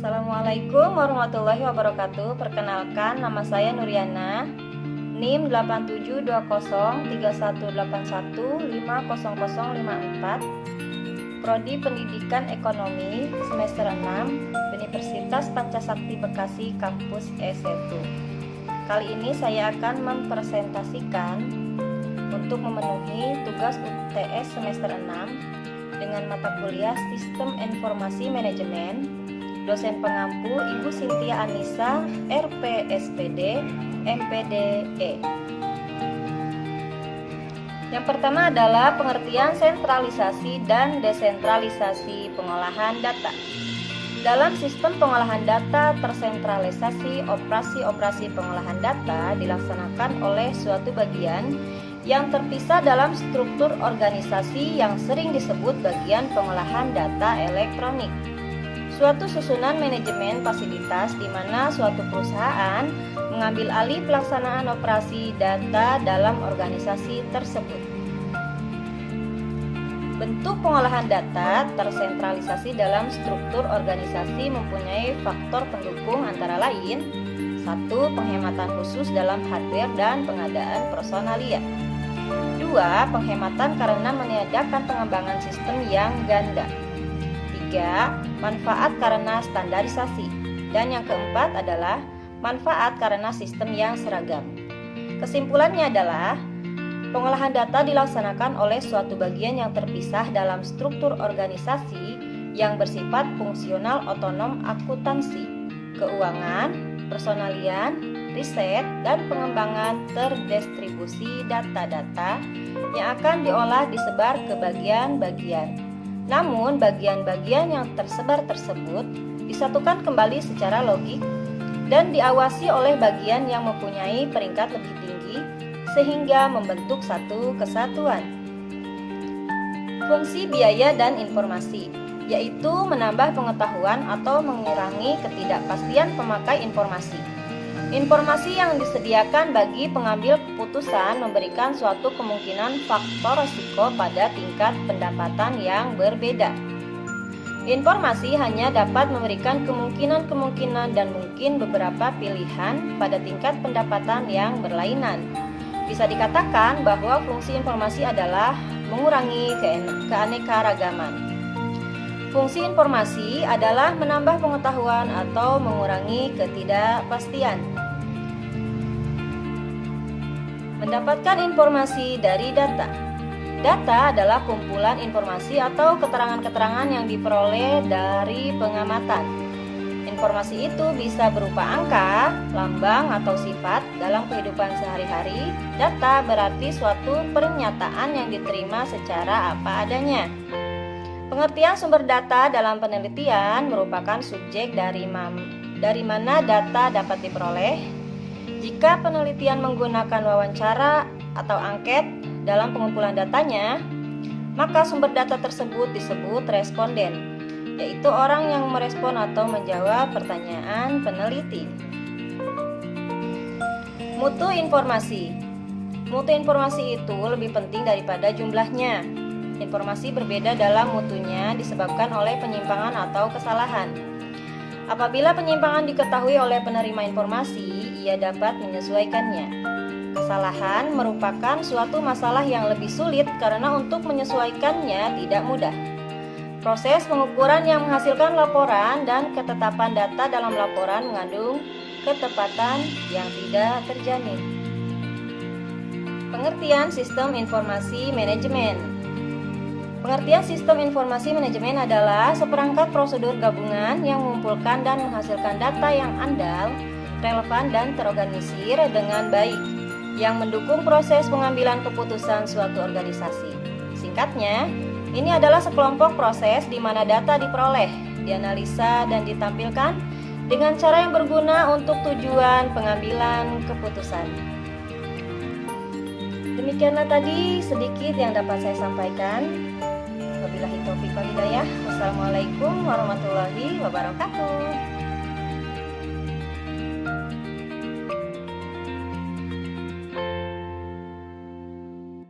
Assalamualaikum warahmatullahi wabarakatuh. Perkenalkan, nama saya Nuriana, NIM 87203181500054, Prodi Pendidikan Ekonomi, semester 6, Universitas Pancasakti Bekasi, Kampus E1. Kali ini saya akan mempresentasikan untuk memenuhi tugas UTS semester 6 dengan mata kuliah Sistem Informasi Manajemen. Dosen pengampu Ibu Cynthia Anissa, RPSPD, MPDE. Yang pertama adalah pengertian sentralisasi dan desentralisasi pengolahan data. Dalam sistem pengolahan data tersentralisasi, operasi-operasi pengolahan data dilaksanakan oleh suatu bagian yang terpisah dalam struktur organisasi yang sering disebut bagian pengolahan data elektronik. Suatu susunan manajemen fasilitas di mana suatu perusahaan mengambil alih pelaksanaan operasi data dalam organisasi tersebut. Bentuk pengolahan data tersentralisasi dalam struktur organisasi mempunyai faktor pendukung antara lain: 1. Penghematan khusus dalam hardware dan pengadaan personalia. 2. Penghematan karena meniadakan pengembangan sistem yang ganda. 3. Manfaat karena standarisasi. Dan yang keempat adalah manfaat karena sistem yang seragam. Kesimpulannya adalah pengolahan data dilaksanakan oleh suatu bagian yang terpisah dalam struktur organisasi yang bersifat fungsional otonom akuntansi, keuangan, personalian, riset, dan pengembangan terdistribusi data-data yang akan diolah disebar ke bagian-bagian. Namun, bagian-bagian yang tersebar tersebut disatukan kembali secara logik dan diawasi oleh bagian yang mempunyai peringkat lebih tinggi sehingga membentuk satu kesatuan. Fungsi biaya dan informasi, yaitu menambah pengetahuan atau mengurangi ketidakpastian pemakai informasi. Informasi yang disediakan bagi pengambil keputusan memberikan suatu kemungkinan faktor risiko pada tingkat pendapatan yang berbeda. Informasi hanya dapat memberikan kemungkinan-kemungkinan dan mungkin beberapa pilihan pada tingkat pendapatan yang berlainan. Bisa dikatakan bahwa fungsi informasi adalah mengurangi keanekaragaman. Fungsi informasi adalah menambah pengetahuan atau mengurangi ketidakpastian. Mendapatkan informasi dari data. Data adalah kumpulan informasi atau keterangan-keterangan yang diperoleh dari pengamatan. Informasi itu bisa berupa angka, lambang, atau sifat dalam kehidupan sehari-hari. Data berarti suatu pernyataan yang diterima secara apa adanya. Pengertian sumber data dalam penelitian merupakan subjek dari mana data dapat diperoleh. Jika penelitian menggunakan wawancara atau angket dalam pengumpulan datanya, maka sumber data tersebut disebut responden, yaitu orang yang merespon atau menjawab pertanyaan peneliti. Mutu informasi. Mutu informasi itu lebih penting daripada jumlahnya. Informasi berbeda dalam mutunya disebabkan oleh penyimpangan atau kesalahan. Apabila penyimpangan diketahui oleh penerima informasi, ia dapat menyesuaikannya. Kesalahan merupakan suatu masalah yang lebih sulit karena untuk menyesuaikannya tidak mudah. Proses pengukuran yang menghasilkan laporan dan ketetapan data dalam laporan mengandung ketepatan yang tidak terjamin. Pengertian sistem informasi manajemen. Pengertian sistem informasi manajemen adalah seperangkat prosedur gabungan yang mengumpulkan dan menghasilkan data yang andal, relevan, dan terorganisir dengan baik, yang mendukung proses pengambilan keputusan suatu organisasi. Singkatnya, ini adalah sekelompok proses di mana data diperoleh, dianalisa, dan ditampilkan dengan cara yang berguna untuk tujuan pengambilan keputusan. Demikianlah tadi sedikit yang dapat saya sampaikan. Wabillahi taufiq wal hidayah. Wassalamualaikum warahmatullahi wabarakatuh.